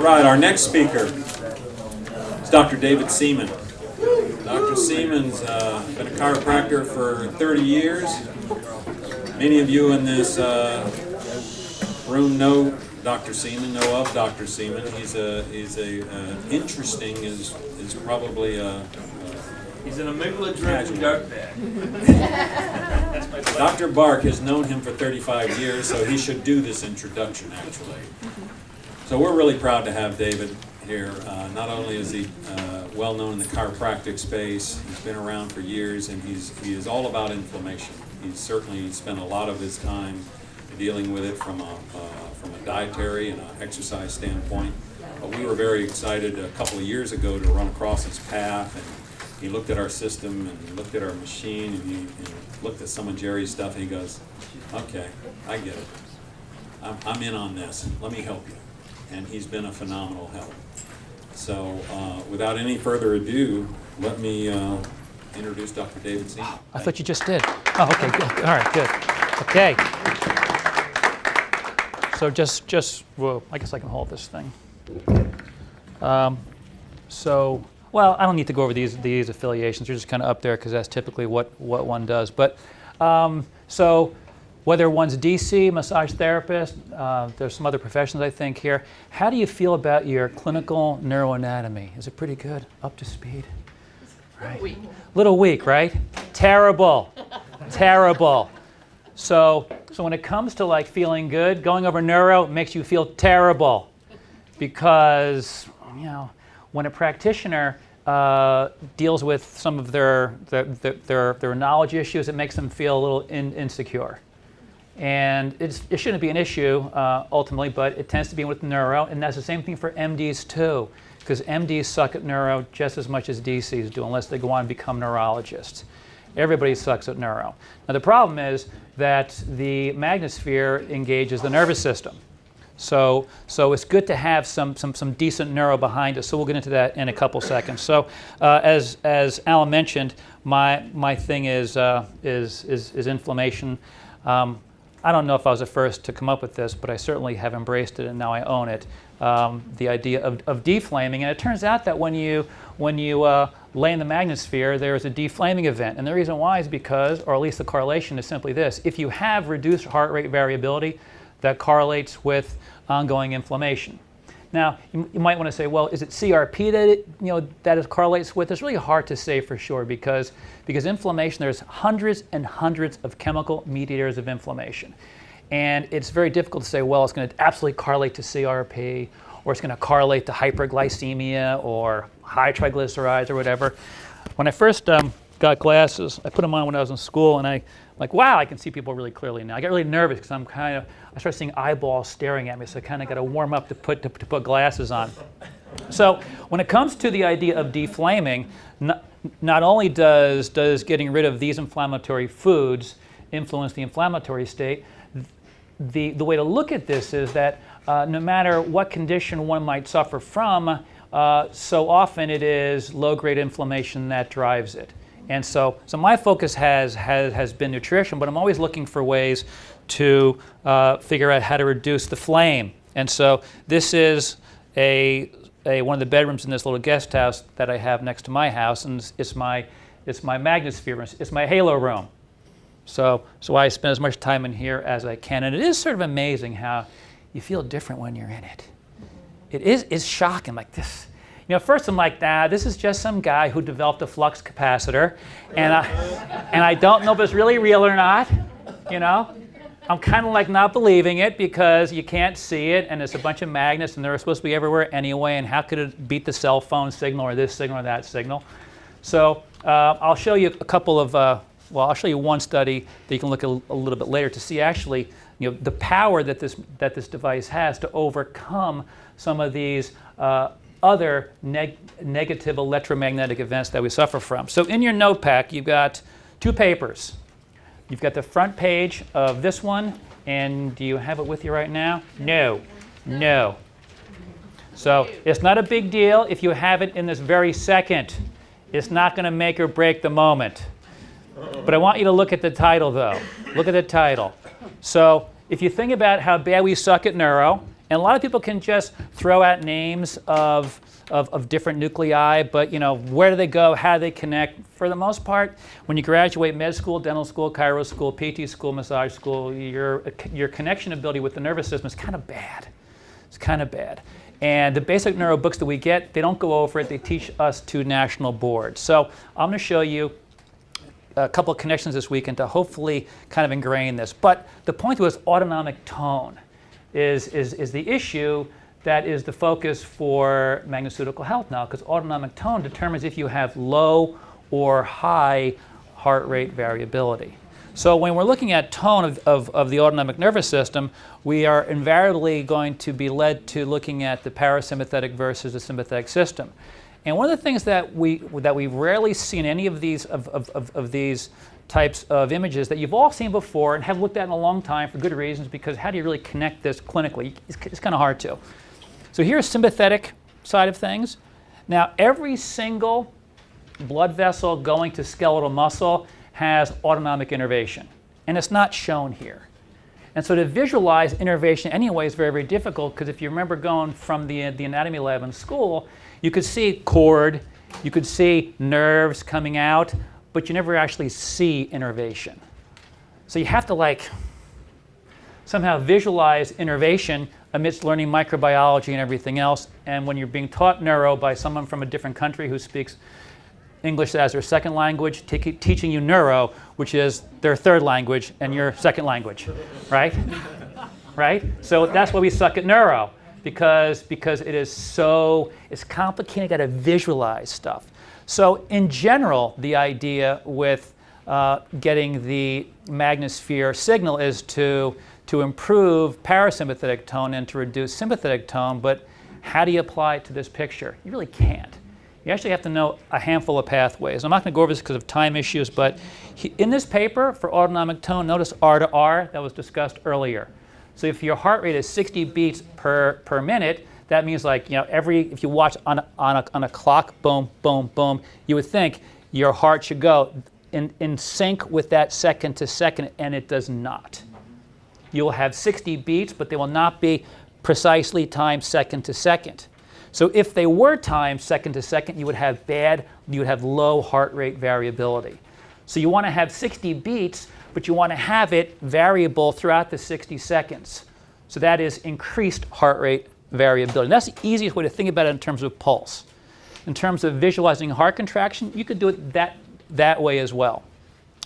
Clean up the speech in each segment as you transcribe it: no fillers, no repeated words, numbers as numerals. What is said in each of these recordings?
right, our next speaker is Dr. David Seaman. Dr. Seaman's been a chiropractor for 30 years. Many of you in this room know Dr. Seaman, know of Dr. Seaman. He's interesting is probably he's an amygdala-driven dirtbag. Dr. Bark has known him for 35 years, so he should do this introduction, actually. So we're really proud to have David here. Not only is he well known in the chiropractic space, he's been around for years, and he is all about inflammation. He's certainly spent a lot of his time dealing with it from a dietary and an exercise standpoint. But we were very excited a couple of years ago to run across his path, and he looked at our system and he looked at our machine and he looked at some of Jerry's stuff and he goes, okay, I get it. I'm in on this. Let me help you. And he's been a phenomenal help. So without any further ado, let me introduce Dr. David Seaman. I thought you just did. Oh, okay, good. All right, good. Okay. So well, I guess I can hold this thing. Well, I don't need to go over these affiliations. They're just kind of up there because that's typically what one does. But so whether one's DC, massage therapist, there's some other professions I think here. How do you feel about your clinical neuroanatomy? Is it pretty good? Up to speed? Right. Little weak, right? Terrible. Terrible. So when it comes to like feeling good, going over neuro makes you feel terrible because, you know, when a practitioner deals with some of their knowledge issues, it makes them feel a little insecure. And it shouldn't be an issue ultimately, but it tends to be with neuro, and that's the same thing for MDs too, because MDs suck at neuro just as much as DCs do, unless they go on and become neurologists. Everybody sucks at neuro. Now the problem is that the Magnesphere engages the nervous system. So it's good to have some decent neuro behind us. So we'll get into that in a couple seconds. So as Alan mentioned, my thing is inflammation. I don't know if I was the first to come up with this, but I certainly have embraced it and now I own it. The idea of deflaming, and it turns out that when you lay in the Magnesphere, there is a deflaming event, and the reason why is because, or at least the correlation is simply this: if you have reduced heart rate variability, that correlates with ongoing inflammation. Now, you might want to say, well, is it CRP that it correlates with? It's really hard to say for sure because inflammation, there's hundreds and hundreds of chemical mediators of inflammation. And it's very difficult to say, well, it's going to absolutely correlate to CRP, or it's going to correlate to hyperglycemia or high triglycerides or whatever. When I first got glasses, I put them on when I was in school, and like, wow, I can see people really clearly now. I get really nervous because I start seeing eyeballs staring at me, so I kind of got to warm up to put glasses on. So when it comes to the idea of deflaming, not only does getting rid of these inflammatory foods influence the inflammatory state, the way to look at this is that no matter what condition one might suffer from, so often it is low-grade inflammation that drives it. And so my focus has been nutrition, but I'm always looking for ways to figure out how to reduce the flame. And so this is one of the bedrooms in this little guest house that I have next to my house, and it's my Magnesphere room. It's my halo room. So I spend as much time in here as I can, and it is sort of amazing how you feel different when you're in it. It's shocking, like this. You know, first I'm like, this is just some guy who developed a flux capacitor, and I don't know if it's really real or not, you know. I'm kind of like not believing it because you can't see it, and it's a bunch of magnets, and they're supposed to be everywhere anyway, and how could it beat the cell phone signal or this signal or that signal? So I'll show you a couple of, I'll show you one study that you can look at a little bit later to see actually, you know, the power that this device has to overcome some of these other negative electromagnetic events that we suffer from. So in your note pack, you've got two papers. You've got the front page of this one, and do you have it with you right now? No. So it's not a big deal if you have it in this very second. It's not going to make or break the moment. But I want you to look at the title, though. Look at the title. So if you think about how bad we suck at neuro, And a lot of people can just throw out names of different nuclei, but where do they go? How do they connect? For the most part, when you graduate med school, dental school, chiro school, PT school, massage school, your connection ability with the nervous system is kind of bad. It's kind of bad. And the basic neuro books that we get, they don't go over it. They teach us to national boards. So I'm going to show you a couple of connections this weekend to hopefully kind of ingrain this. But the point was autonomic tone is the issue that is the focus for magnoceutical health now, because autonomic tone determines if you have low or high heart rate variability. So when we're looking at tone of the autonomic nervous system, we are invariably going to be led to looking at the parasympathetic versus the sympathetic system. And one of the things that we rarely see in any of these these types of images that you've all seen before and have looked at in a long time for good reasons, because how do you really connect this clinically? It's kind of hard to. So here's sympathetic side of things. Now every single blood vessel going to skeletal muscle has autonomic innervation, and it's not shown here. And so to visualize innervation anyway is very, very difficult, because if you remember going from the anatomy lab in school, you could see cord, you could see nerves coming out, but you never actually see innervation. So you have to somehow visualize innervation amidst learning microbiology and everything else. And when you're being taught neuro by someone from a different country who speaks English as their second language, teaching you neuro, which is their third language and your second language, right? Right? So that's why we suck at neuro, because it's complicated. You got to visualize stuff. So in general, the idea with getting the Magnosphere signal is to improve parasympathetic tone and to reduce sympathetic tone. But how do you apply it to this picture? You really can't. You actually have to know a handful of pathways. I'm not going to go over this because of time issues, but in this paper for autonomic tone, notice R to R that was discussed earlier. So if your heart rate is 60 beats per minute, that means if you watch on a clock, boom, boom, boom, you would think your heart should go in sync with that second to second, and it does not. You'll have 60 beats, but they will not be precisely timed second to second. So if they were timed second to second, you would have low heart rate variability. So you want to have 60 beats, but you want to have it variable throughout the 60 seconds. So that is increased heart rate variability. And that's the easiest way to think about it in terms of pulse. In terms of visualizing heart contraction, you could do it that way as well.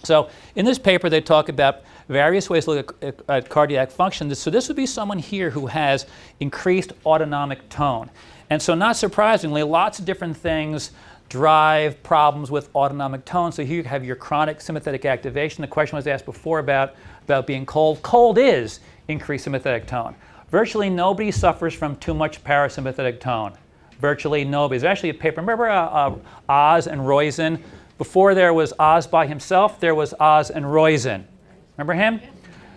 So in this paper, they talk about various ways to look at cardiac function. So this would be someone here who has increased autonomic tone. And so not surprisingly, lots of different things drive problems with autonomic tone. So here you have your chronic sympathetic activation. The question was asked before about being cold. Cold is increased sympathetic tone. Virtually nobody suffers from too much parasympathetic tone. Virtually nobody. There's actually a paper. Remember Oz and Roizen? Before there was Oz by himself, there was Oz and Roizen. Remember him?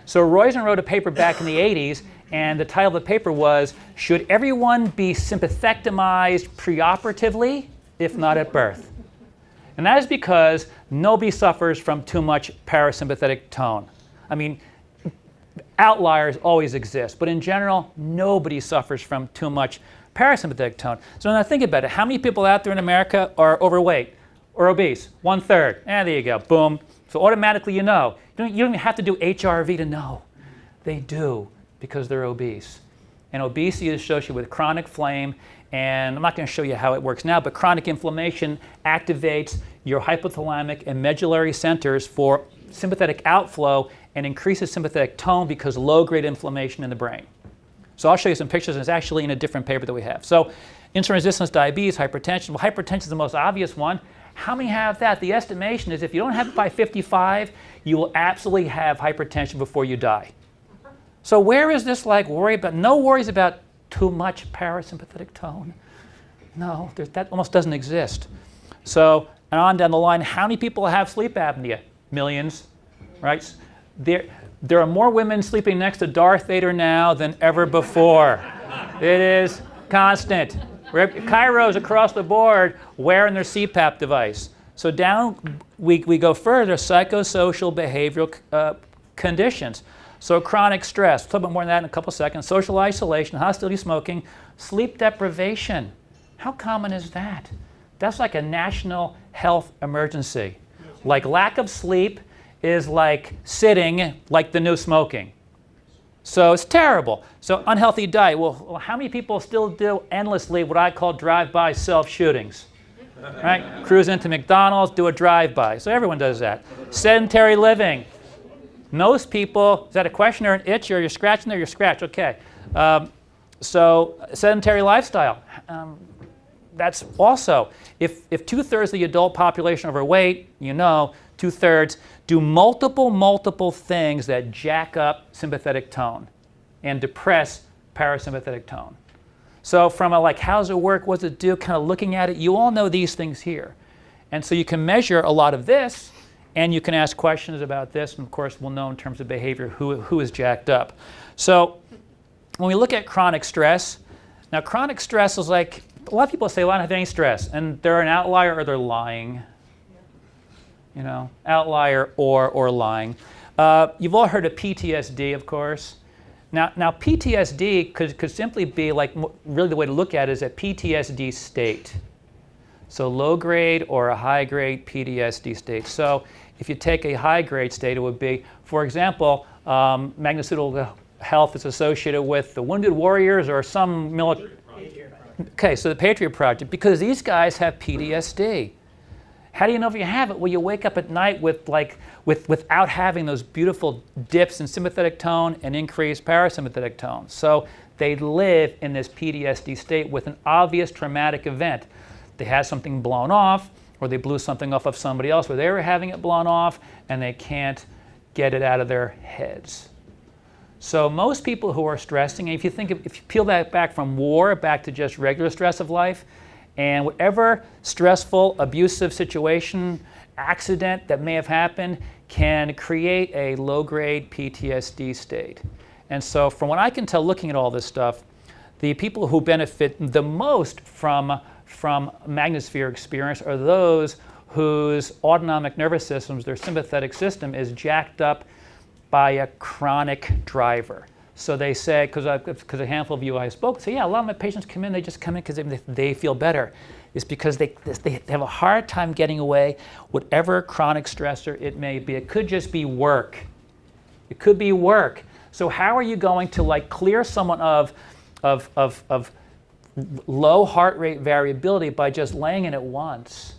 So Roizen wrote a paper back in the 80s, and the title of the paper was, "Should everyone be sympathectomized preoperatively, if not at birth?" And that is because nobody suffers from too much parasympathetic tone. I mean, outliers always exist, but in general, nobody suffers from too much parasympathetic tone. So now think about it. How many people out there in America are overweight or obese? 1/3. There you go. Boom. So automatically you know. You don't even have to do HRV to know. They do, because they're obese. And obesity is associated with chronic flame, and I'm not going to show you how it works now, but chronic inflammation activates your hypothalamic and medullary centers for sympathetic outflow and increases sympathetic tone because low-grade inflammation in the brain. So I'll show you some pictures, and it's actually in a different paper that we have. So insulin resistance, diabetes, hypertension. Well, hypertension is the most obvious one. How many have that? The estimation is if you don't have it by 55, you will absolutely have hypertension before you die. So where is this worry about? No worries about too much parasympathetic tone. No, that almost doesn't exist. So, and on down the line, how many people have sleep apnea? Millions, right? There are more women sleeping next to Darth Vader now than ever before. It is constant. Chiros across the board wearing their CPAP device. So down we go further, psychosocial behavioral conditions. So chronic stress, a little bit more than that in a couple seconds. Social isolation, hostility, smoking, sleep deprivation. How common is that? That's like a national health emergency. Like lack of sleep is like sitting, like the new smoking. So it's terrible. So unhealthy diet. Well, how many people still do endlessly what I call drive-by self-shootings? Right? Cruise into McDonald's, do a drive-by. So everyone does that. Sedentary living. Most people, is that a question or an itch, or you're scratching there? You're scratched, okay. So sedentary lifestyle. That's also, if 2/3 of the adult population overweight, you know, 2/3 do multiple things that jack up sympathetic tone and depress parasympathetic tone. So from a like, how's it work, what's it do, kind of looking at it, you all know these things here. And so you can measure a lot of this, and you can ask questions about this, and of course we'll know in terms of behavior who is jacked up. So when we look at chronic stress, now chronic stress is like, a lot of people say, well, I don't have any stress, and they're an outlier or they're lying. You know, outlier or lying. You've all heard of PTSD, of course. Now PTSD could simply be like, really the way to look at it is a PTSD state. So low grade or a high grade PTSD state. So if you take a high grade state, it would be, for example, Magnecon health is associated with the Wounded Warriors or some military. Okay, so the Patriot Project, because these guys have PTSD. How do you know if you have it? Well, you wake up at night without having those beautiful dips in sympathetic tone and increased parasympathetic tone. So they live in this PTSD state with an obvious traumatic event. They had something blown off, or they blew something off of somebody else where they were having it blown off, and they can't get it out of their heads. So most people who are stressing, and if you peel that back from war back to just regular stress of life, and whatever stressful, abusive situation, accident that may have happened can create a low-grade PTSD state. And so from what I can tell looking at all this stuff, the people who benefit the most from magnosphere experience are those whose autonomic nervous systems, their sympathetic system, is jacked up by a chronic driver. So they say, because a handful of you I spoke, say, yeah, a lot of my patients come in, they just come in because they feel better. It's because they have a hard time getting away, whatever chronic stressor it may be. It could just be work. It could be work. So how are you going to like clear someone of low heart rate variability by just laying in it once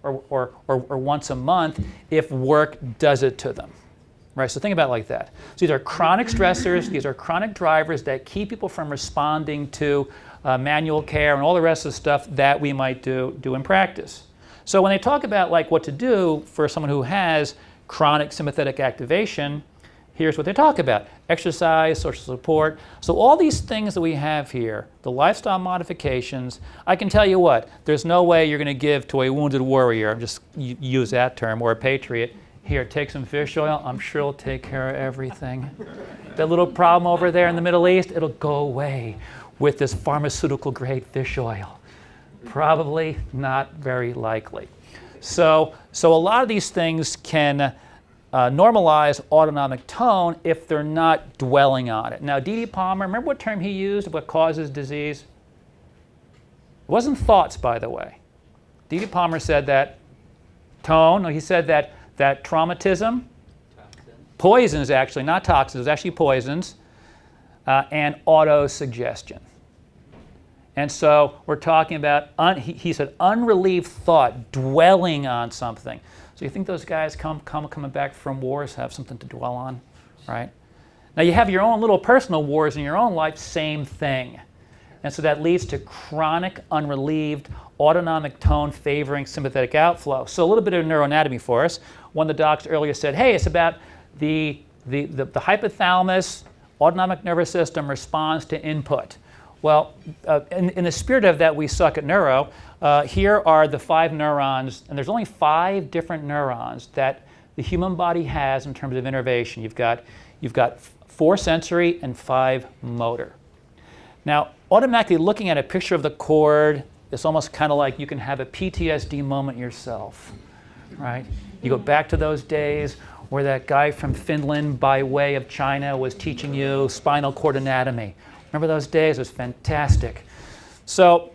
or once a month if work does it to them? Right, so think about it like that. So these are chronic stressors, these are chronic drivers that keep people from responding to manual care and all the rest of the stuff that we might do in practice. So when they talk about like what to do for someone who has chronic sympathetic activation, here's what they talk about. Exercise, social support. So all these things that we have here, the lifestyle modifications, I can tell you what, there's no way you're going to give to a wounded warrior, just use that term, or a patriot, here, take some fish oil. I'm sure it'll take care of everything. That little problem over there in the Middle East, it'll go away with this pharmaceutical-grade fish oil. Probably not very likely. So a lot of these things can normalize autonomic tone if they're not dwelling on it. Now, D.D. Palmer, remember what term he used, what causes disease? It wasn't thoughts, by the way. D.D. Palmer said that tone, no, he said that traumatism, poisons actually, not toxins, it's actually poisons, and autosuggestion. And so we're talking about, he said, unrelieved thought, dwelling on something. So you think those guys coming back from wars have something to dwell on, right? Now you have your own little personal wars in your own life, same thing. And so that leads to chronic, unrelieved, autonomic tone favoring sympathetic outflow. So a little bit of neuroanatomy for us. One of the docs earlier said, hey, it's about the hypothalamus, autonomic nervous system responds to input. Well, in the spirit of that, we suck at neuro. Here are the 5 neurons, and there's only 5 different neurons that the human body has in terms of innervation. You've got 4 sensory and 5 motor. Now, automatically looking at a picture of the cord, it's almost kind of like you can have a PTSD moment yourself, right? You go back to those days where that guy from Finland by way of China was teaching you spinal cord anatomy. Remember those days? It was fantastic. So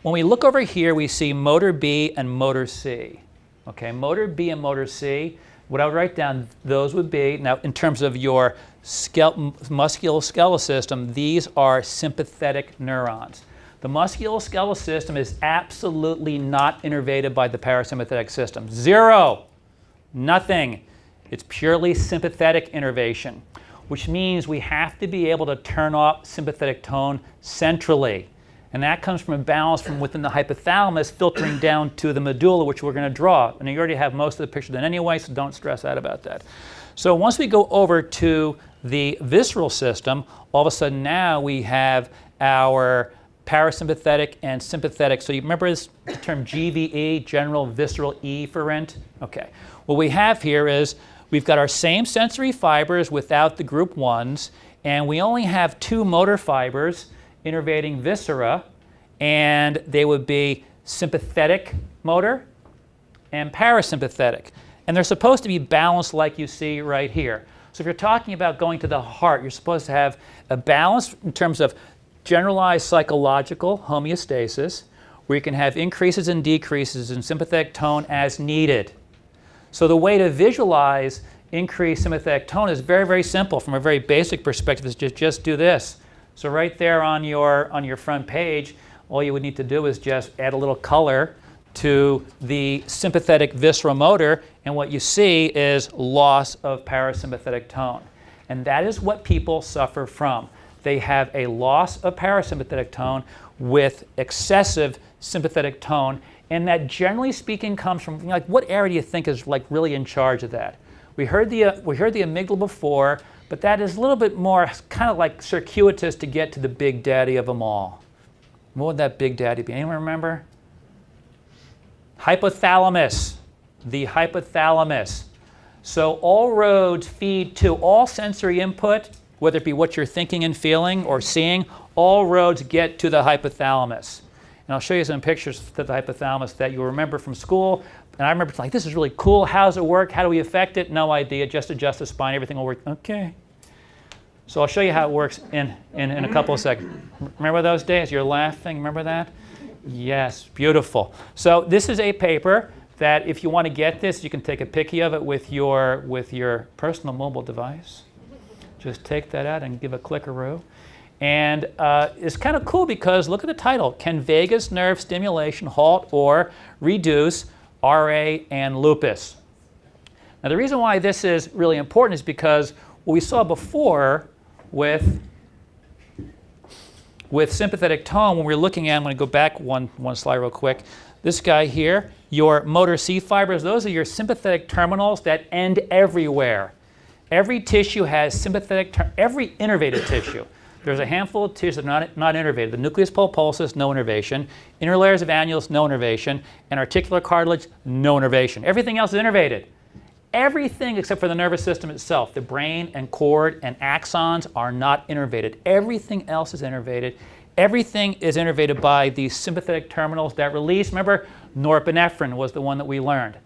when we look over here, we see motor B and motor C. Okay, motor B and motor C, what I would write down, those would be, now in terms of your musculoskeletal system, these are sympathetic neurons. The musculoskeletal system is absolutely not innervated by the parasympathetic system. Zero. Nothing. It's purely sympathetic innervation, which means we have to be able to turn off sympathetic tone centrally. And that comes from a balance from within the hypothalamus filtering down to the medulla, which we're going to draw. And you already have most of the picture done anyway, so don't stress out about that. So once we go over to the visceral system, all of a sudden now we have our parasympathetic and sympathetic. So you remember this term GVE, general visceral efferent? Okay. What we have here is we've got our same sensory fibers without the group 1s, and we only have 2 motor fibers innervating viscera, and they would be sympathetic motor and parasympathetic. And they're supposed to be balanced like you see right here. So if you're talking about going to the heart, you're supposed to have a balance in terms of generalized psychological homeostasis, where you can have increases and decreases in sympathetic tone as needed. So the way to visualize increased sympathetic tone is very, very simple from a very basic perspective. Is just do this. So right there on your front page, all you would need to do is just add a little color to the sympathetic visceral motor, and what you see is loss of parasympathetic tone. And that is what people suffer from. They have a loss of parasympathetic tone with excessive sympathetic tone, and that generally speaking comes from, like, what area do you think is like really in charge of that? We heard the amygdala before, but that is a little bit more kind of like circuitous to get to the big daddy of them all. What would that big daddy be? Anyone remember? Hypothalamus. The hypothalamus. So all roads feed to all sensory input, whether it be what you're thinking and feeling or seeing, all roads get to the hypothalamus. And I'll show you some pictures of the hypothalamus that you'll remember from school. And I remember like, this is really cool. How does it work? How do we affect it? No idea. Just adjust the spine. Everything will work. Okay. So I'll show you how it works in a couple of seconds. Remember those days? You're laughing. Remember that? Yes. Beautiful. So this is a paper that if you want to get this, you can take a picky of it with your personal mobile device. Just take that out and give a clickaroo. And it's kind of cool because look at the title. Can vagus nerve stimulation halt or reduce RA and lupus? Now the reason why this is really important is because what we saw before with sympathetic tone, when we were looking at, I'm going to go back one slide real quick. This guy here, your motor C fibers, those are your sympathetic terminals that end everywhere. Every tissue has sympathetic, every innervated tissue. There's a handful of tissues that are not innervated. The nucleus pulposus, no innervation. Inner layers of annulus, no innervation. And articular cartilage, no innervation. Everything else is innervated. Everything except for the nervous system itself. The brain and cord and axons are not innervated. Everything else is innervated. Everything is innervated by these sympathetic terminals that release. Remember, norepinephrine was the one that we learned.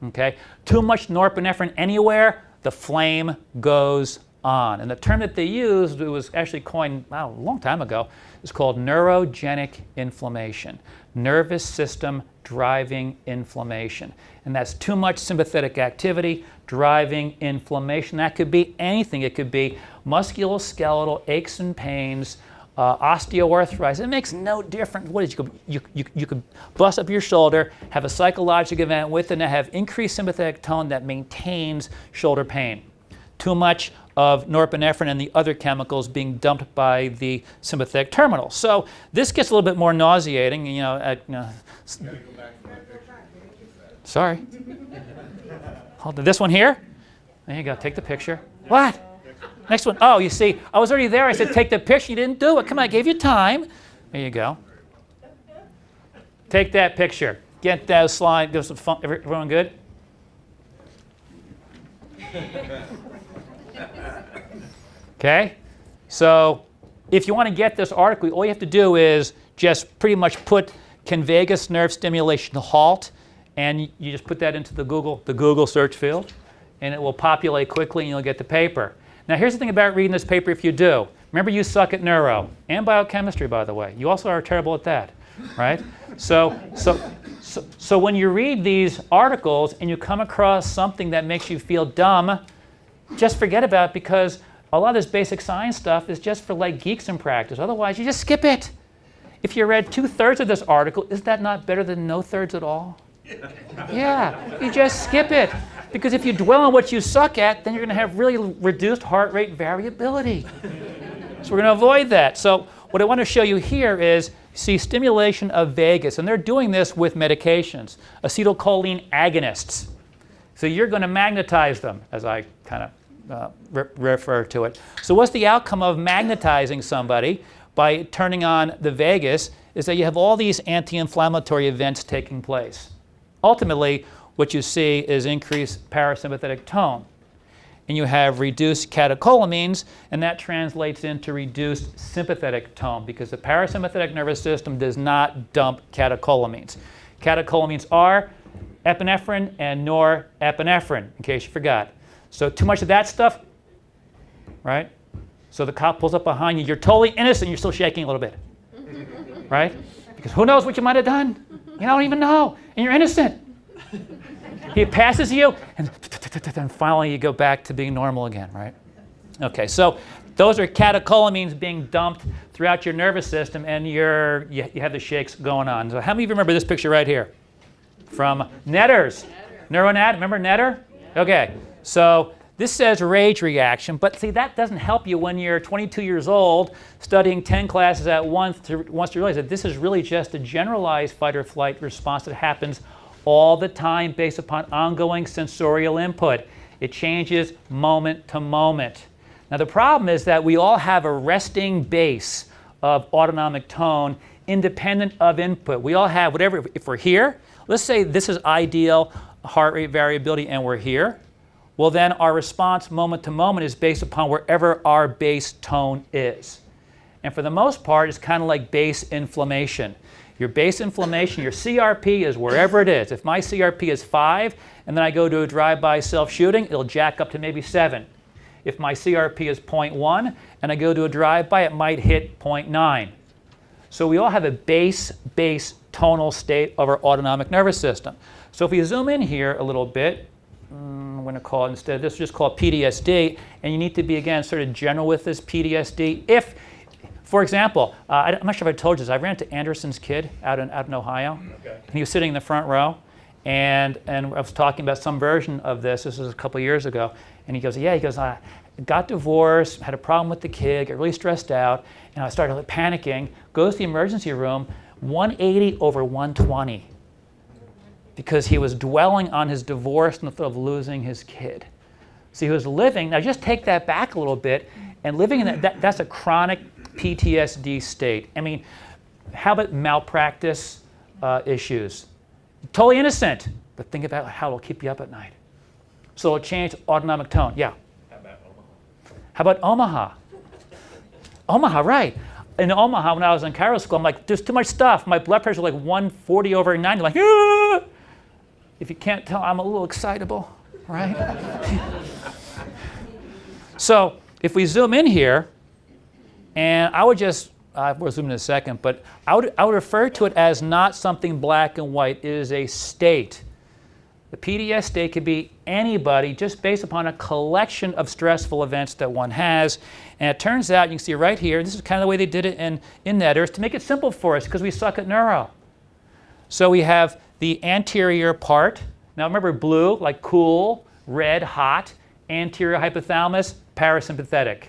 Okay? Too much norepinephrine anywhere, the flame goes on. And the term that they used, it was actually coined a long time ago, is called neurogenic inflammation. Nervous system driving inflammation. And that's too much sympathetic activity driving inflammation. That could be anything. It could be musculoskeletal aches and pains, osteoarthritis. It makes no difference. What is you could bust up your shoulder, have a psychological event with it, and have increased sympathetic tone that maintains shoulder pain. Too much of norepinephrine and the other chemicals being dumped by the sympathetic terminal. So this gets a little bit more nauseating. Sorry. Hold on. This one here. There you go. Take the picture. What? Next one. Oh, you see, I was already there. I said, take the picture. You didn't do it. Come on, I gave you time. There you go. Take that picture. Get that slide. There's some fun. Everyone good? Okay? So if you want to get this article, all you have to do is just pretty much put can vagus nerve stimulation halt, and you just put that into the Google search field. and it will populate quickly and you'll get the paper. Now here's the thing about reading this paper if you do. Remember, you suck at neuro and biochemistry, by the way. You also are terrible at that, right? So when you read these articles and you come across something that makes you feel dumb, just forget about it, because a lot of this basic science stuff is just for like geeks in practice. Otherwise, you just skip it. If you read 2/3 of this article, is that not better than no thirds at all? Yeah, you just skip it. Because if you dwell on what you suck at, then you're going to have really reduced heart rate variability. So we're going to avoid that. So what I want to show you here is, see, stimulation of vagus. And they're doing this with medications, acetylcholine agonists. So you're going to magnetize them, as I kind of refer to it. So what's the outcome of magnetizing somebody by turning on the vagus is that you have all these anti-inflammatory events taking place. Ultimately, what you see is increased parasympathetic tone. And you have reduced catecholamines, and that translates into reduced sympathetic tone because the parasympathetic nervous system does not dump catecholamines. Catecholamines are epinephrine and norepinephrine, in case you forgot. So too much of that stuff, right? So the cop pulls up behind you. You're totally innocent. You're still shaking a little bit, right? Because who knows what you might have done? You don't even know, and you're innocent. He passes you, and finally you go back to being normal again, right? Okay, so those are catecholamines being dumped throughout your nervous system, and you have the shakes going on. So how many of you remember this picture right here? From Netter's. Neuronat, remember Netter? Okay, so this says rage reaction, but see, that doesn't help you when you're 22 years old studying 10 classes at once to realize that this is really just a generalized fight or flight response that happens all the time based upon ongoing sensorial input. It changes moment to moment. Now the problem is that we all have a resting base of autonomic tone independent of input. We all have whatever, if we're here, let's say this is ideal heart rate variability and we're here, well then our response moment to moment is based upon wherever our base tone is. And for the most part, it's kind of like base inflammation. Your base inflammation, your CRP is wherever it is. If my CRP is 5 and then I go to a drive-by self-shooting, it'll jack up to maybe 7. If my CRP is 0.1 and I go to a drive-by, it might hit 0.9. So we all have a base tonal state of our autonomic nervous system. So if we zoom in here a little bit, I'm going to call it, instead of this, just call it PTSD, and you need to be, again, sort of general with this PTSD. If, for example, I'm not sure if I told you this, I ran into Anderson's kid out in Ohio, okay. And he was sitting in the front row, and I was talking about some version of this was a couple years ago, and he goes, yeah, he goes, I got divorced, had a problem with the kid, got really stressed out, and I started panicking, goes to the emergency room, 180 over 120, because he was dwelling on his divorce and the thought of losing his kid. So he was living, now just take that back a little bit, and living in that's a chronic PTSD state. I mean, how about malpractice issues? Totally innocent, but think about how it'll keep you up at night. So it'll change autonomic tone. Yeah? How about Omaha? Omaha, right. In Omaha, when I was in Cairo school, I'm like, there's too much stuff. My blood pressure was like 140 over 90. Like, ah! If you can't tell, I'm a little excitable, right? So if we zoom in here, and I would just, we'll zoom in a second, but I would refer to it as not something black and white. It is a state. The PDS state could be anybody just based upon a collection of stressful events that one has. And it turns out, you can see right here, this is kind of the way they did it in Netters, to make it simple for us because we suck at neuro. So we have the anterior part. Now remember blue, like cool, red, hot, anterior hypothalamus, parasympathetic.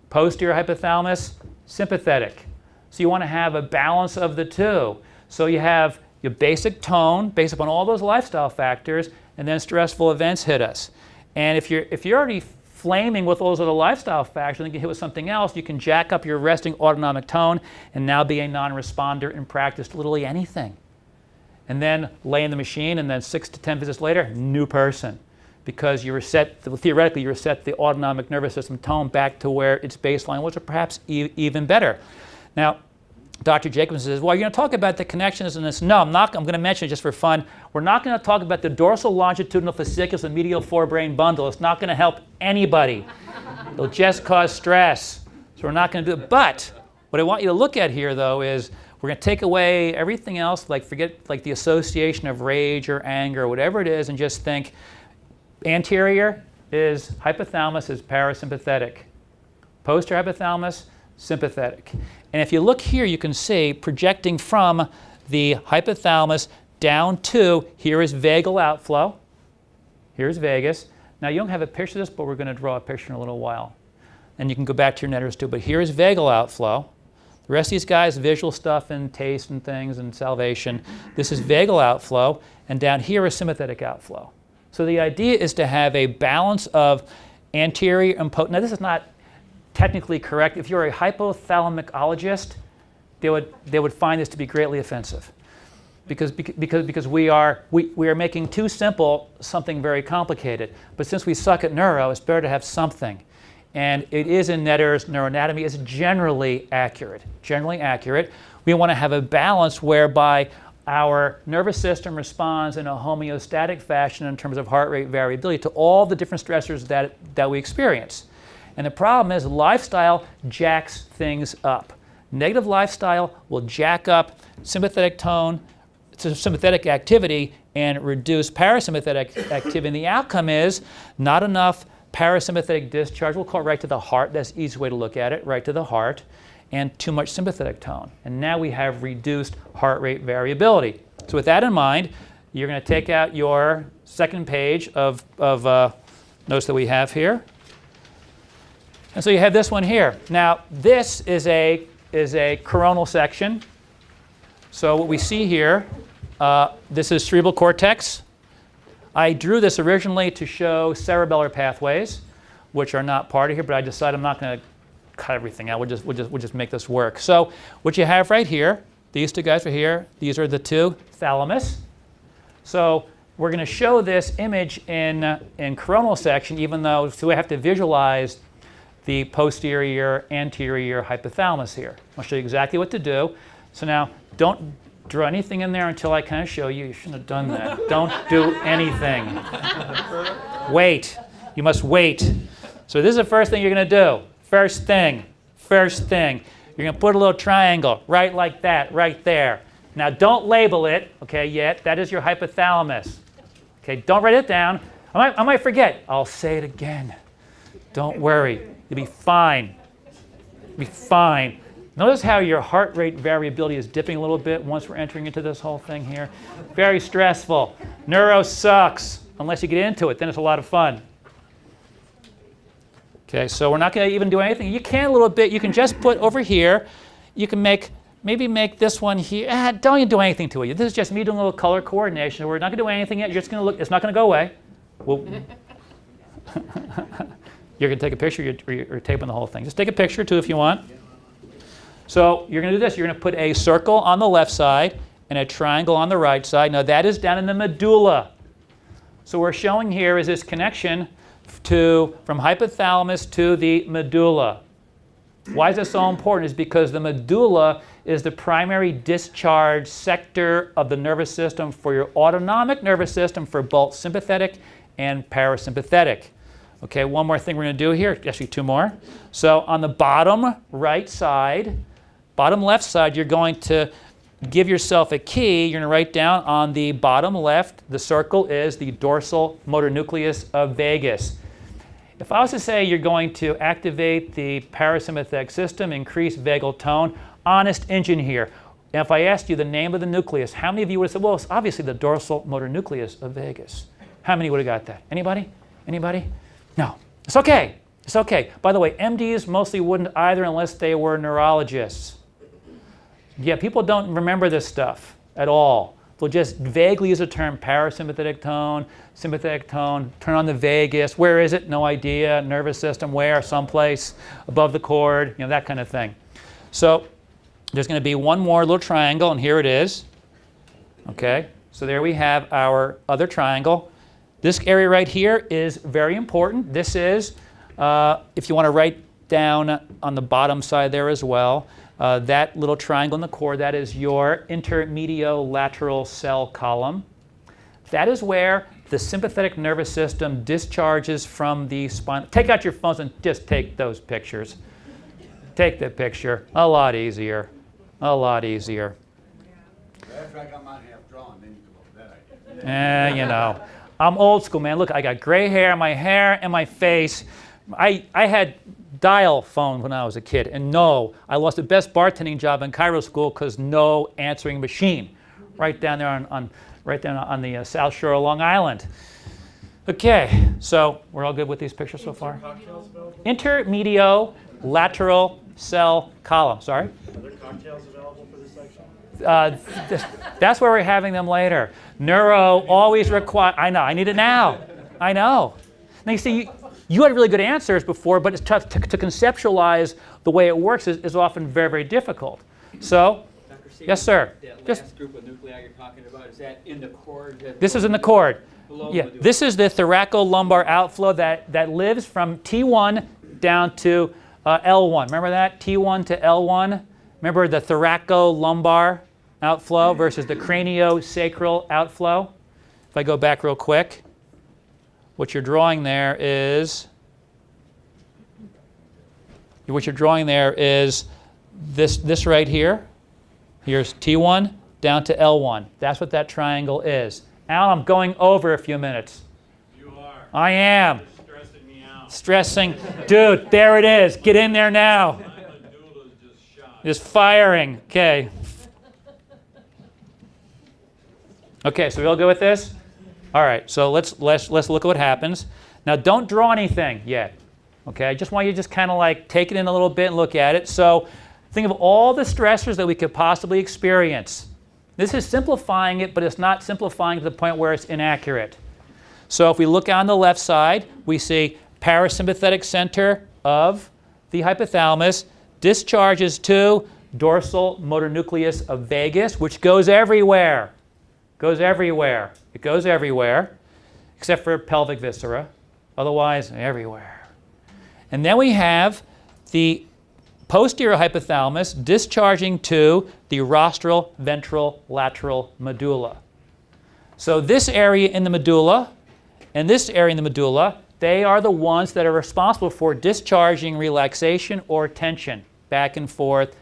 Posterior hypothalamus, sympathetic. So you want to have a balance of the two. So you have your basic tone based upon all those lifestyle factors, and then stressful events hit us. And if you're already flaming with those other lifestyle factors and get hit with something else, you can jack up your resting autonomic tone and now be a non-responder and practice literally anything. And then lay in the machine, and then 6 to 10 visits later, new person. Because you reset, theoretically, you reset the autonomic nervous system tone back to where its baseline was, or perhaps even better. Now, Dr. Jacobson says, well, you're going to talk about the connections in this. No, I'm not. I'm going to mention it just for fun. We're not going to talk about the dorsal longitudinal fasciculus and medial forebrain bundle. It's not going to help anybody. It'll just cause stress. So we're not going to do it. But what I want you to look at here, though, is we're going to take away everything else, like forget like the association of rage or anger or whatever it is, and just think anterior is hypothalamus is parasympathetic. Posterior hypothalamus, sympathetic. And if you look here, you can see projecting from the hypothalamus down to, here is vagal outflow. Here's vagus. Now, you don't have a picture of this, but we're going to draw a picture in a little while. And you can go back to your netters too. But here is vagal outflow. The rest of these guys, visual stuff and taste and things and salvation. This is vagal outflow. And down here is sympathetic outflow. So the idea is to have a balance of anterior and posterior. Now, this is not technically correct. If you're a hypothalamicologist, they would find this to be greatly offensive, because we are making too simple something very complicated. But since we suck at neuro, it's better to have something, and it is in Netter's neuroanatomy is generally accurate. Generally accurate. We want to have a balance whereby our nervous system responds in a homeostatic fashion in terms of heart rate variability to all the different stressors that we experience. And the problem is lifestyle jacks things up. Negative lifestyle will jack up sympathetic tone, sympathetic activity, and reduce parasympathetic activity. And the outcome is not enough parasympathetic discharge. We'll call it right to the heart. That's the easy way to look at it, right to the heart, and too much sympathetic tone. And now we have reduced heart rate variability. So with that in mind, you're going to take out your second page of notes that we have here. And so you have this one here. Now, this is a coronal section. So what we see here, this is cerebral cortex. I drew this originally to show cerebellar pathways, which are not part of here, but I decided I'm not going to cut everything out. We'll just make this work. So what you have right here, these two guys are here. These are the two thalamus. So we're going to show this image in coronal section, even though so we have to visualize the posterior, anterior hypothalamus here. I'll show you exactly what to do. So now, don't draw anything in there until I kind of show you. You shouldn't have done that. Don't do anything. Wait. You must wait. So this is the first thing you're going to do. First thing. You're going to put a little triangle right like that, right there. Now, don't label it, okay, yet. That is your hypothalamus. Okay, don't write it down. I might forget. I'll say it again. Don't worry. You'll be fine. You'll be fine. Notice how your heart rate variability is dipping a little bit once we're entering into this whole thing here. Very stressful. Neuro sucks unless you get into it. Then it's a lot of fun. Okay, so we're not going to even do anything. You can a little bit. You can just put over here. You can maybe make this one here. Don't even do anything to it. This is just me doing a little color coordination. We're not going to do anything yet. You're just going to look. It's not going to go away. Well, you're going to take a picture. You're taping the whole thing. Just take a picture, too, if you want. So you're going to do this. You're going to put a circle on the left side and a triangle on the right side. Now, that is down in the medulla. So what we're showing here is this connection from hypothalamus to the medulla. Why is this so important? Is because the medulla is the primary discharge sector of the nervous system for your autonomic nervous system for both sympathetic and parasympathetic. Okay, one more thing we're going to do here, actually two more. So on the bottom right side, bottom left side, you're going to give yourself a key. You're going to write down on the bottom left, the circle is the dorsal motor nucleus of vagus. If I was to say you're going to activate the parasympathetic system, increase vagal tone, honest engine here. And if I asked you the name of the nucleus, how many of you would have said, well, it's obviously the dorsal motor nucleus of vagus? How many would have got that? Anybody? Anybody? No. It's okay. It's okay. By the way, MDs mostly wouldn't either unless they were neurologists. Yeah, people don't remember this stuff at all. They'll just vaguely use the term parasympathetic tone, sympathetic tone, turn on the vagus. Where is it? No idea. Nervous system, where? Someplace above the cord, that kind of thing. So there's going to be one more little triangle, and here it is. Okay, so there we have our other triangle. This area right here is very important. This is, if you want to write down on the bottom side there as well, That little triangle in the core, that is your intermediolateral cell column. That is where the sympathetic nervous system discharges from the spine. Take out your phones and just take those pictures. Take the picture. A lot easier. A lot easier. After I got mine half drawn, then you can look at that idea. You know, I'm old school, man. Look, I got gray hair in my hair and my face. I had dial phone when I was a kid, and no, I lost the best bartending job in Cairo school because no answering machine, right down there on the South Shore of Long Island. Okay, so we're all good with these pictures so far? Intermediolateral cell column. Sorry? Are there cocktails available for this section? That's where we're having them later. Neuro always require. I know. I need it now. I know. Now you see, you had really good answers before, but it's tough to conceptualize the way it works is often very, very difficult. So, Dr. Seaman, yes, sir. That Just last group of nuclei you're talking about, is that in the cord? this is in the cord. Below Yeah, the medulla? this is the thoracolumbar outflow that lives from T1 down to L1. Remember that? T1 to L1. Remember the thoracolumbar outflow versus the craniosacral outflow? If I go back real quick, what you're drawing there is this right here. Here's T1 down to L1. That's what that triangle is. Al, I'm going over a few minutes. You are. I am. You're stressing me out. Stressing. Dude, there it is. Get in there now. My medulla's just shot. Just firing. Okay. Okay, so we all good with this? All right, so let's look at what happens. Now don't draw anything yet. Okay, I just want you to just kind of like take it in a little bit and look at it. So think of all the stressors that we could possibly experience. This is simplifying it, but it's not simplifying to the point where it's inaccurate. So if we look on the left side, we see parasympathetic center of the hypothalamus discharges to dorsal motor nucleus of vagus, which goes everywhere. Goes everywhere. It goes everywhere, except for pelvic viscera. Otherwise, everywhere. And then we have the posterior hypothalamus discharging to the rostral ventral lateral medulla. So this area in the medulla and this area in the medulla, they are the ones that are responsible for discharging relaxation or tension back and forth,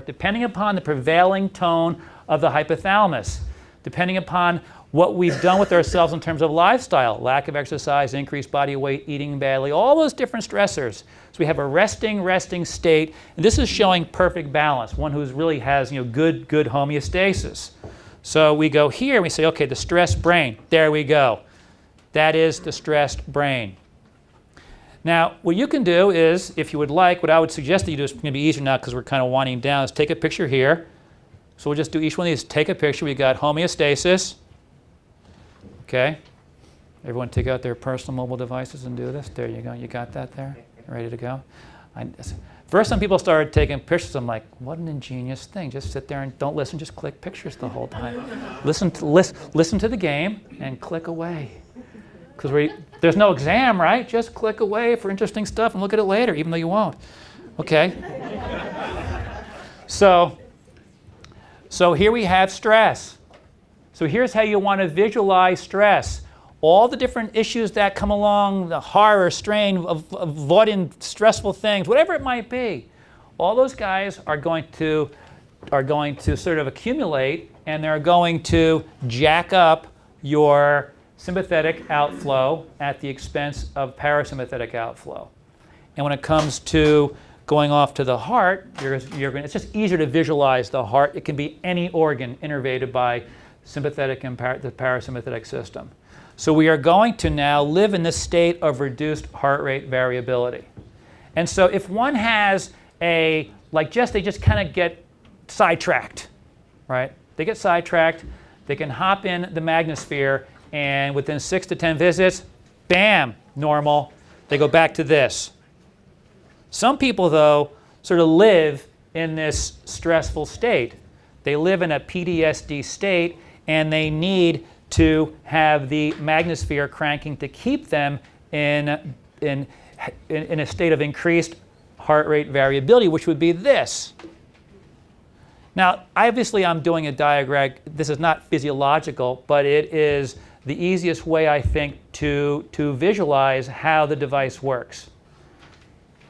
depending upon the prevailing tone of the hypothalamus, depending upon what we've done with ourselves in terms of lifestyle, lack of exercise, increased body weight, eating badly, all those different stressors. So we have a resting state, and this is showing perfect balance, one who really has good homeostasis. So we go here and we say, okay, the stressed brain, there we go. That is the stressed brain. Now, what you can do is, if you would like, what I would suggest that you do is going to be easier now because we're kind of winding down, is take a picture here. So we'll just do each one of these. Take a picture. We got homeostasis. Okay. Everyone take out their personal mobile devices and do this. There you go. You got that there? Ready to go? First, some people started taking pictures. I'm like, what an ingenious thing. Just sit there and don't listen. Just click pictures the whole time. Listen to the game and click away. Because there's no exam, right? Just click away for interesting stuff and look at it later, even though you won't. Okay? So here we have stress. So here's how you want to visualize stress. All the different issues that come along, the horror, strain of avoiding stressful things, whatever it might be, all those guys are going to sort of accumulate, and they're going to jack up your sympathetic outflow at the expense of parasympathetic outflow. And when it comes to going off to the heart, it's just easier to visualize the heart. It can be any organ innervated by sympathetic and the parasympathetic system. So we are going to now live in this state of reduced heart rate variability. And so if one has they just kind of get sidetracked, right? They get sidetracked, they can hop in the Magnesphere, and within 6 to 10 visits, bam, normal. They go back to this. Some people, though, sort of live in this stressful state. They live in a PTSD state, and they need to have the Magnesphere cranking to keep them in a state of increased heart rate variability, which would be this. Now, obviously I'm doing a diagram. This is not physiological, but it is the easiest way, I think, to visualize how the device works.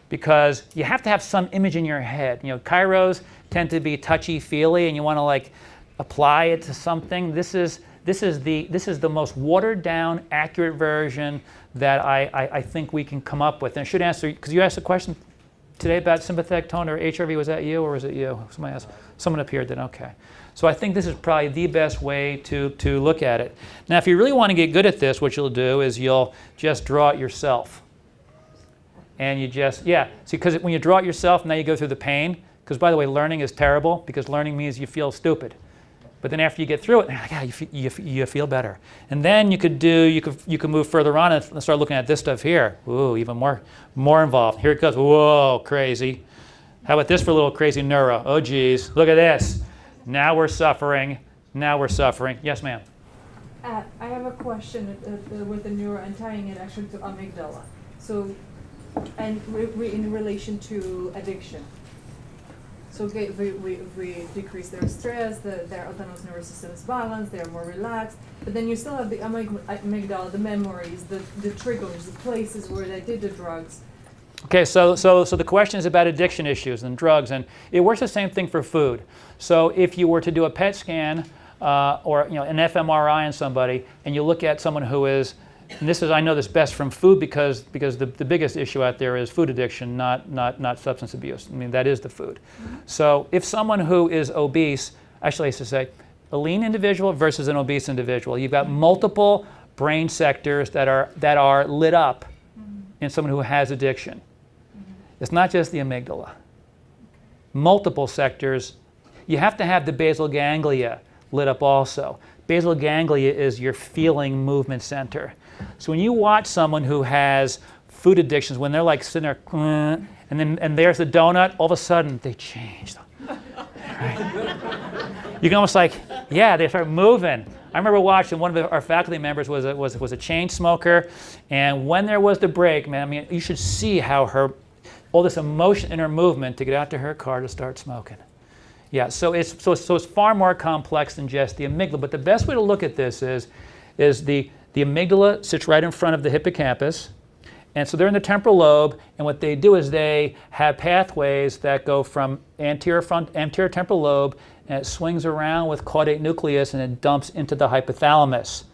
Because you have to have some image in your head. You know, chiros tend to be touchy-feely, and you want to like apply it to something. This is the most watered-down, accurate version that I think we can come up with. And I should answer, because you asked a question today about sympathetic tone or HRV. Was that you or was it you? Somebody asked. Someone up here did. Okay. So I think this is probably the best way to look at it. Now, if you really want to get good at this, what you'll do is you'll just draw it yourself. And you just, yeah. See, because when you draw it yourself, now you go through the pain. Because, by the way, learning is terrible, because learning means you feel stupid. But then after you get through it, yeah, you feel better. And then you could move further on and start looking at this stuff here. Ooh, even more involved. Here it goes. Whoa, crazy. How about this for a little crazy neuro? Oh, geez. Look at this. Now we're suffering. Now we're suffering. Yes, ma'am. I have a question with the neuro and tying it actually to amygdala. So, and in relation to addiction. So okay, if we decrease their stress, their autonomous nervous system is balanced, they're more relaxed, but then you still have the amygdala, the memories, the triggers, the places where they did the drugs. Okay, so the question is about addiction issues and drugs, and it works the same thing for food. So if you were to do a PET scan or an fMRI on somebody, and you look at someone who is, and this is, I know this best from food because the biggest issue out there is food addiction, not substance abuse. I mean, that is the food. Mm-hmm. So if someone who is obese, actually I used to say, a lean individual versus an obese individual, you've got multiple brain sectors that are lit up in someone who has addiction. It's not just the amygdala. Multiple sectors. You have to have the basal ganglia lit up also. Basal ganglia is your feeling movement center. So when you watch someone who has food addictions, when they're like sitting there, and there's the donut, all of a sudden they change. Right? You can almost like, yeah, they start moving. I remember watching one of our faculty members was a chain smoker, and when there was the break, man, I mean, you should see how all this emotion in her movement to get out to her car to start smoking. Yeah, so it's far more complex than just the amygdala. But the best way to look at this is the amygdala sits right in front of the hippocampus, and so they're in the temporal lobe. And what they do is they have pathways that go from anterior temporal lobe, and it swings around with caudate nucleus, and it dumps into the hypothalamus.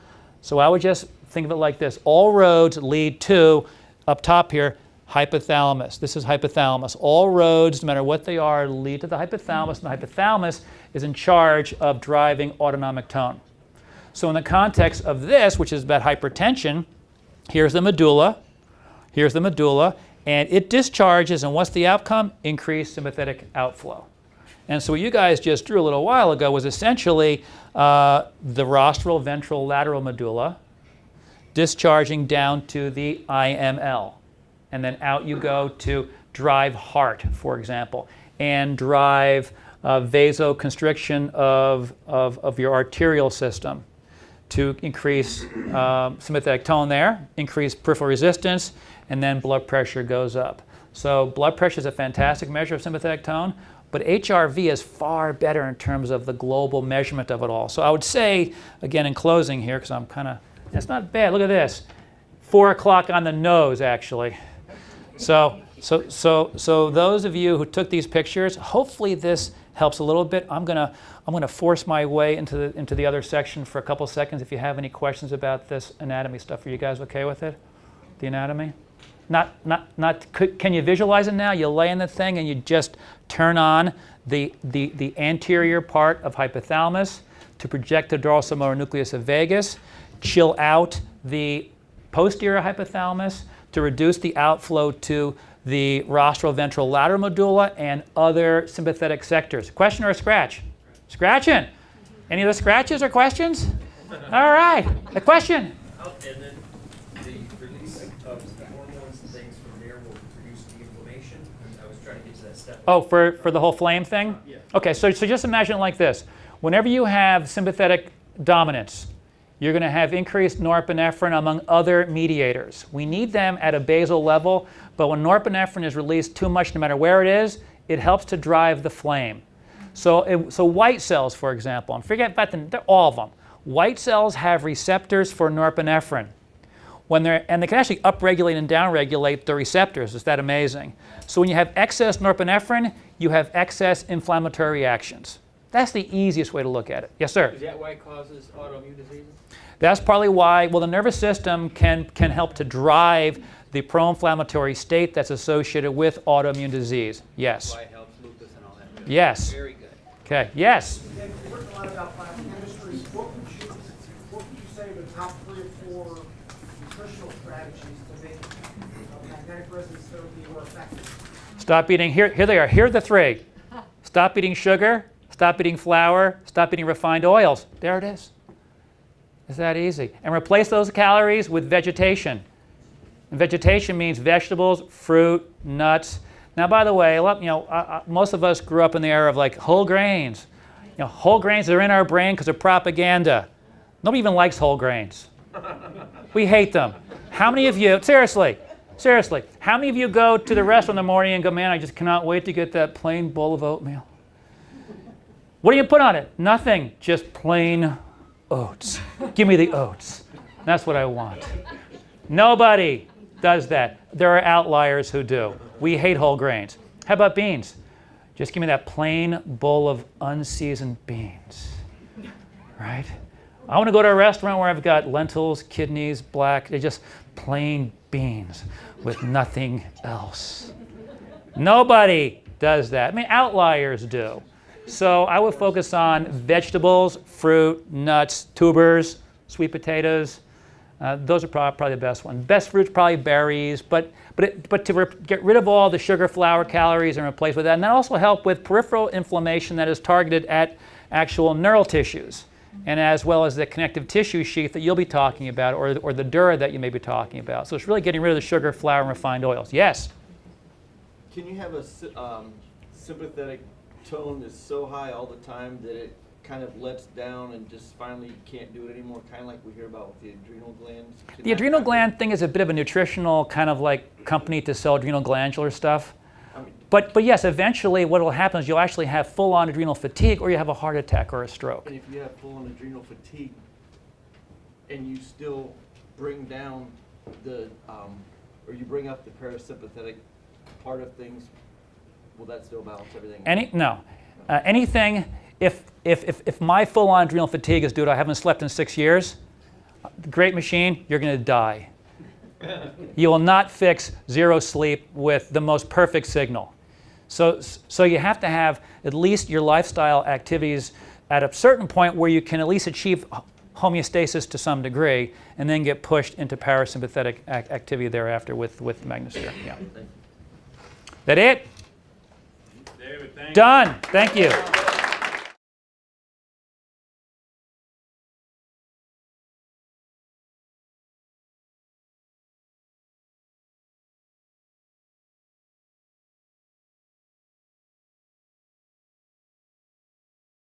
So I would just think of it like this: all roads lead to, up top here, hypothalamus. This is hypothalamus. All roads, no matter what they are, lead to the hypothalamus, and the hypothalamus is in charge of driving autonomic tone. So in the context of this, which is about hypertension, here's the medulla, and it discharges, and what's the outcome? Increased sympathetic outflow. And so what you guys just drew a little while ago was essentially the rostral, ventral, lateral medulla discharging down to the IML. And then out you go to drive heart, for example, and drive vasoconstriction of your arterial system to increase sympathetic tone there, increase peripheral resistance, and then blood pressure goes up. So blood pressure is a fantastic measure of sympathetic tone, but HRV is far better in terms of the global measurement of it all. So I would say, again, in closing here, because I'm kind of, that's not bad, look at this. 4 o'clock on the nose, actually. So those of you who took these pictures, hopefully this helps a little bit. I'm gonna force my way into the other section for a couple seconds. If you have any questions about this anatomy stuff, are you guys okay with it? The anatomy? Can you visualize it now? You lay in the thing and you just turn on the anterior part of hypothalamus to project the dorsal motor nucleus of vagus, chill out the posterior hypothalamus to reduce the outflow to the rostral, ventral, lateral medulla and other sympathetic sectors. Question or a scratch? Scratching. Any other scratches or questions? All right, a question. And then the release of hormones and things from there will reduce the inflammation. I was trying to get to that step. Oh, for the whole flame thing? Yeah. Okay, so just imagine it like this. Whenever you have sympathetic dominance, you're going to have increased norepinephrine among other mediators. We need them at a basal level, but when norepinephrine is released too much, no matter where it is, it helps to drive the flame. So white cells, for example, and forget about all of them. White cells have receptors for norepinephrine. And they can actually upregulate and downregulate the receptors. Is that amazing? So when you have excess norepinephrine, you have excess inflammatory reactions. That's the easiest way to look at it. Yes, sir? Is that why it causes autoimmune diseases? That's partly why, well, the nervous system can help to drive the pro-inflammatory state that's associated with autoimmune disease. Yes. Why it helps lupus and all that? Yes. Very good. Okay. Yes. You've written a lot about biochemistry. What would you say are the top 3 or 4 nutritional strategies to make magnetic resonance therapy more effective? Stop eating, here they are, here are the 3. Stop eating sugar, stop eating flour, stop eating refined oils. There it is. It's that easy. And replace those calories with vegetation. And vegetation means vegetables, fruit, nuts. Now, by the way, most of us grew up in the era of like whole grains. Whole grains are in our brain because of propaganda. Nobody even likes whole grains. We hate them. How many of you, seriously, how many of you go to the restaurant in the morning and go, man, I just cannot wait to get that plain bowl of oatmeal? What do you put on it? Nothing, just plain oats. Give me the oats. That's what I want. Nobody does that. There are outliers who do. We hate whole grains. How about beans? Just give me that plain bowl of unseasoned beans, right? I want to go to a restaurant where I've got lentils, kidneys, they're just plain beans with nothing else. Nobody does that. I mean, outliers do. So I would focus on vegetables, fruit, nuts, tubers, sweet potatoes. Those are probably the best ones. Best fruits, probably berries, but to get rid of all the sugar, flour, calories and replace with that. And that also help with peripheral inflammation that is targeted at actual neural tissues, and as well as the connective tissue sheath that you'll be talking about, or the dura that you may be talking about. So it's really getting rid of the sugar, flour, and refined oils. Yes? Can you have a sympathetic tone that's so high all the time that it kind of lets down and just finally you can't do it anymore, kind of like we hear about with the adrenal glands? The adrenal gland thing is a bit of a nutritional kind of like company to sell adrenal glandular stuff. But yes, eventually what will happen is you'll actually have full-on adrenal fatigue, or you have a heart attack or a stroke. And if you have full-on adrenal fatigue and you still bring down or you bring up the parasympathetic part of things, will that still balance everything? Anything, if my full-on adrenal fatigue is due to I haven't slept in 6 years, great machine, you're going to die. You will not fix zero sleep with the most perfect signal. So you have to have at least your lifestyle activities at a certain point where you can at least achieve homeostasis to some degree, and then get pushed into parasympathetic activity thereafter with Magnecon. Yeah. That it? David, thank you. Done. Thank you.